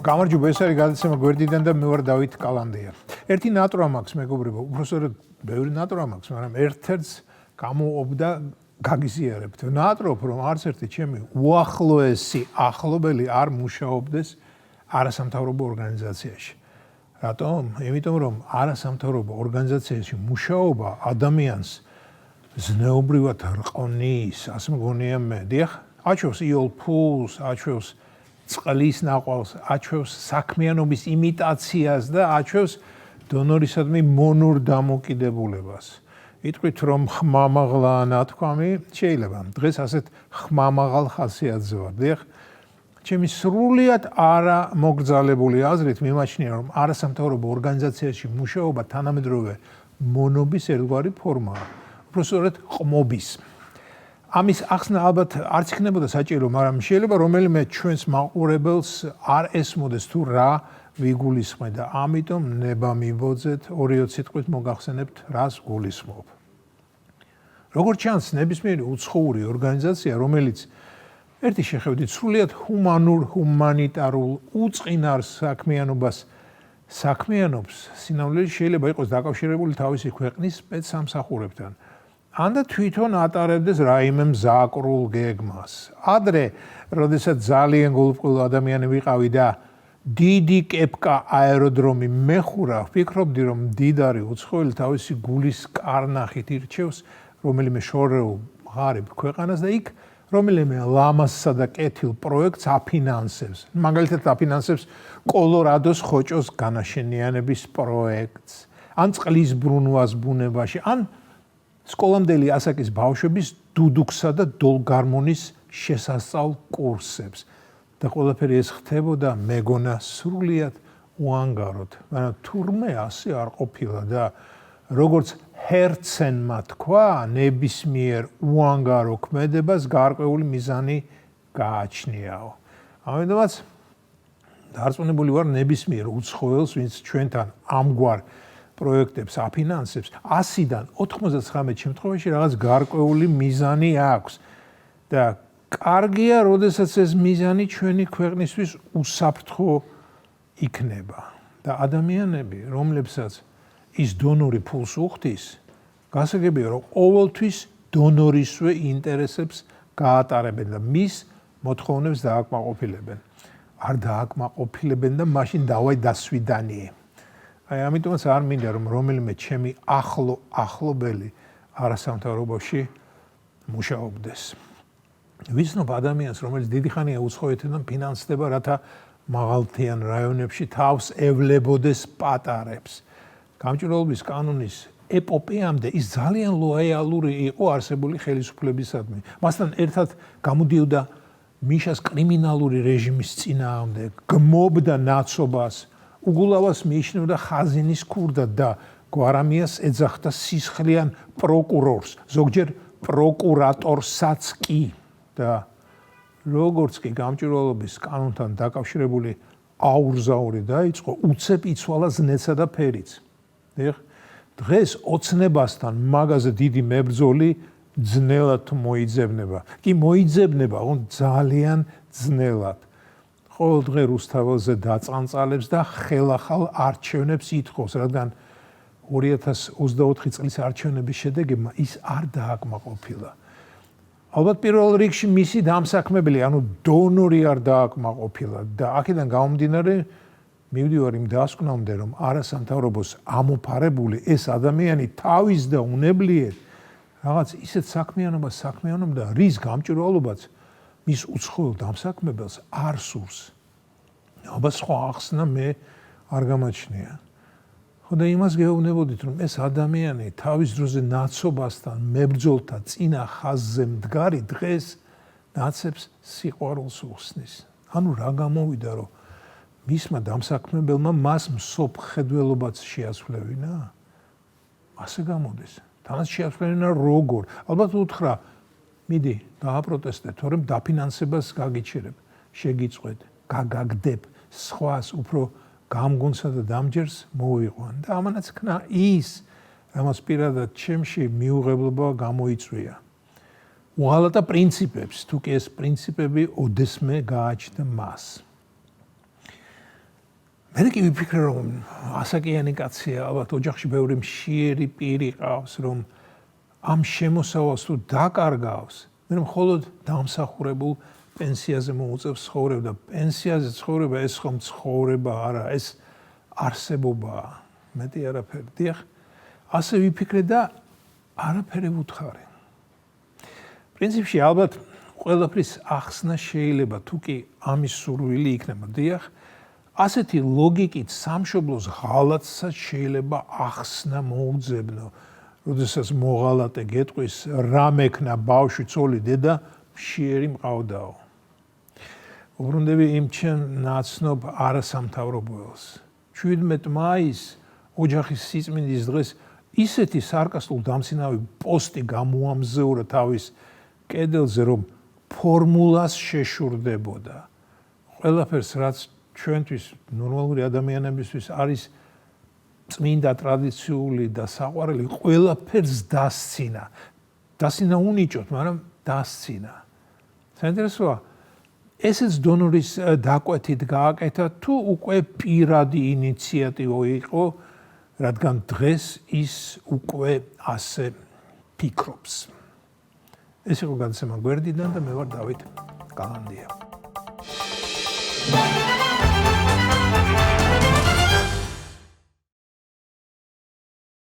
გამარჯობა, ეს არის გადაცემა გვერდიდან და მე ვარ დავით კალანდია. ერთი ნატვრა მაქვს მეგობრებო, უბრალოდ ბევრი ნატვრა მაქვს, მაგრამ ერთ-ერთს გამოობდა გაგიზიარებთ. ნატრობ რომ არც ერთი ჩემი უახლოესი ახლობელი არ მუშაობდეს არასამთავრობო ორგანიზაციაში. რატომ? იმიტომ რომ არასამთავრობო ორგანიზაციაში მუშაობა ადამიანს ზნეობრივად რყნის, ასე მგონია მე. დიახ, აჩვევს იოლ ფულს, აჩვევს წყლის ნაყვალს, აჩვევს საქმიანობის იმიტაციას და აჩვევს დონორისადმი მონურ დამოკიდებულებას. იტყვით რომ ხმამაღლა ნათქვამი შეიძლება დღეს ასეთ ხმამაღალ ხასიათზე ვარ. დიახ, ჩემი სრულიად არა მოგრძალებული აზრით მიმაჩნია რომ არასამთავრობო ორგანიზაციაში მუშაობა თანამედროვე მონობის ერთგვარი ფორმაა. უბრალოდ ყმობის. ამის ახსნა ალბათ არც იქნებოდა საჭირო, მაგრამ შეიძლება რომელიმე ჩვენს მაყურებელს არ ესმოდეს თუ რა ვიგულისხმე და ამიტომ ნება მივოძეთ 2-20 სიტყვით მოგახსენებთ რას გულისხმობ. როგორც ჩანს, ნებისმიერი უცხოური ორგანიზაცია, რომელიც ერთი შეხედვით სრულიად ჰუმანურ, ჰუმანიტარულ, უწყინარ საქმიანობას საქმიანობს, სინამდვილეში შეიძლება იყოს დაკავშირებული თავისი ქვეყნის სპეცსამსახურებთან. ან და თვითონ ატარებდეს რაიმე მზაკრულ გეგმას. ადრე, როდესაც ძალიან გულუბრყვილო ადამიანი ვიყავი და დიდი კეპკა აეროდრომი მეხურა, ვფიქრობდი რომ მდიდარი უცხოელი თავისი გულის კარნახით ირჩევს რომელიმე შორეულ ღარიბ ქვეყანას და იქ რომელიმე ლამაზსა და კეთილ პროექტს აფინანსებს. მაგალითად აფინანსებს კოლორადოს ხოჭოს განაშენიანების პროექტს, ან წყლის ბრუნვას ბუნებაში, ან სკოლამდელი ასაკის ბავშვების დუდუქსა და დოლგარმონის შესასწავლ კურსებს. და ყველაფერი ეს ხდებოდა მეგონა სრულიად უანგაროდ. მაგრამ თურმე ასე არ ყოფილა და როგორც ჰერცენმა თქვა, ნებისმიერ უანგარო ქმედებას გარკვეული მიზანი გააჩნიაო. ამიტომაც დარწმუნებული ვარ ნებისმიერ უცხოელს, ვინც ჩვენთან ამგვარ პროექტებს აფინანსებს, 100-დან 99 შემთხვევაში რაღაც გარკვეული მიზანი აქვს. და კარგია, როდესაც ეს მიზანი ჩვენი ქვეყნისთვის უსაფრთხო იქნება. და ადამიანები, რომლებსაც ის დონორი ფულს უხდის, გასაგებია, რომ ყოველთვის დონორისვე ინტერესებს გაატარებენ და მის მოთხოვნებს დააკმაყოფილებენ. არ დააკმაყოფილებენ და მაშინ დავაი დასვიდანიე. აი ამიტომაც არ მინდა რომ რომელიმე ჩემი ახლობელი არასამთავრობოში მუშაობდეს. ვიცნობ ადამიანს, რომელიც დიდი ხანია უცხოეთიდან ფინანსდება, რათა მაღალმთიან რაიონებში თავს ევლებოდეს პატარებს. გამჭვირვალობის კანონის ეპოპეამდე ის ძალიან ლოიალური იყო არსებული ხელისუფლებისადმი. მასთან ერთად გამოდიოდა მიშას კრიმინალური რეჟიმის წინააღმდეგ, გმობდა ნაცობას, უგულავას მიიჩნევდა ხაზინის ქურდად და გვარამიას ეძახდა სისხლიან პროკურორს, ზოგჯერ პროკურატორსაც კი. და როგორც კი გამჭვირვალობის კანონთან დაკავშირებული აურზაური დაიწყო, უცებ იცვალა ზნეცა და ფერიც. დღეს ოცნებასთან მაგაზე დიდი მებრძოლი ძნელად მოიძებნება. კი მოიძებნება, ძალიან ძნელად. ყოველ დღე რუსთაველზე დაწანწალებს და ხელახალ არჩევნებს ითხოვს, რადგან 2024 წლის არჩევნების შედეგებმა ის არ დააკმაყოფილა. ალბათ პირველ რიგში მისი დამსაქმებელი, ანუ დონორი არ დააკმაყოფილა და აქედან გამომდინარე მივდივარ იმ დასკვნამდე, რომ არასამთავრობოს ამოფარებული ეს ადამიანი თავის და უნებლიეთ რაღაც ისეთ საქმიანობას საქმიანობდა, რის გამჭვირვალობაც მის უცხოელ დამსაქმებელს არ სურს. აბა სხვა ახსნა მე არ გამაჩნია. ხო და იმას გეუბნებოდით, რომ ეს ადამიანი თავის დროზე ნაცობასთან მებრძოლთა წინა ხაზზე მდგარი დღეს ნაცებს სიყვარულს უხსნის. ანუ რა გამოვიდა, რომ მისმა დამსაქმებელმა მას მსოფლმხედველობაც შეასრულებინა? ასე გამოდის. თანაც შეასრულებინა როგორ? ალბათ უთხრა, მიდი, დააპროტესტე, თორემ დაფინანსებას გაგიჩერებ, შეგიწყვეტ, გაგაგდებ, სხვას უფრო გამგონსა და დამჯერს მოვიყვან. და ამანაც ქნა ის, რამაც პირადად ჩემში მიუღებლობა გამოიწვია. უღალატა პრინციპებს, თუ კი ეს პრინციპები ოდესმე გააჩნდა მას. მე კი ვიფიქრე რომ ასაკიანი კაცია, ალბათ ოჯახში ბევრი მშიერი პირი ყავს, რომ ამ შემოსავალს თუ დაკარგავს, მე მხოლოდ დამსახურებულ პენსიაზე მოუწევს ცხოვრება და პენსიაზე ცხოვრება ეს ხომ ცხოვრება არა, ეს არსებობაა, მეტი არაფერი. დიახ, ასე ვიფიქრე და არაფერი ვუთხარი. პრინციპში ალბათ ყველაფრის ახსნა შეიძლება, თუ კი ამის სურვილი იქნება. დიახ, ასეთი ლოგიკით სამშობლოს ღალატსაც შეიძლება ახსნა მოუძებნო. როდესაც მოღალატე გეტყვის, რა მექნა ბავშვი, ცოლი, დედა, მშიერი მყავდაო. უბრუნდები იმ ჩემ ნაცნობ არასამთავრობოელს. 17 მაისს ოჯახის სიწმინდის დღეს ისეთი სარკასტულ დამცინავი პოსტი გამოამზეურა თავის კედელზე, რომ ფორმულას შეშურდებოდა. ყველაფერს, რაც ჩვენთვის ნორმალური ადამიანებისთვის არის წმინდა ტრადიციული და საყვარელი, ყველაფერს დასცინა. დასცინა უნიჭოთ, მაგრამ დასცინა. საინტერესოა, ესეც დონორის დაკვეთით გააკეთა, თუ უკვე პირადი ინიციატივა იყო, რადგან დღეს ის უკვე ასე ფიქრობს. ეს იყო გადაცემა გვერდიდან და მე ვარ დავით კალანდია.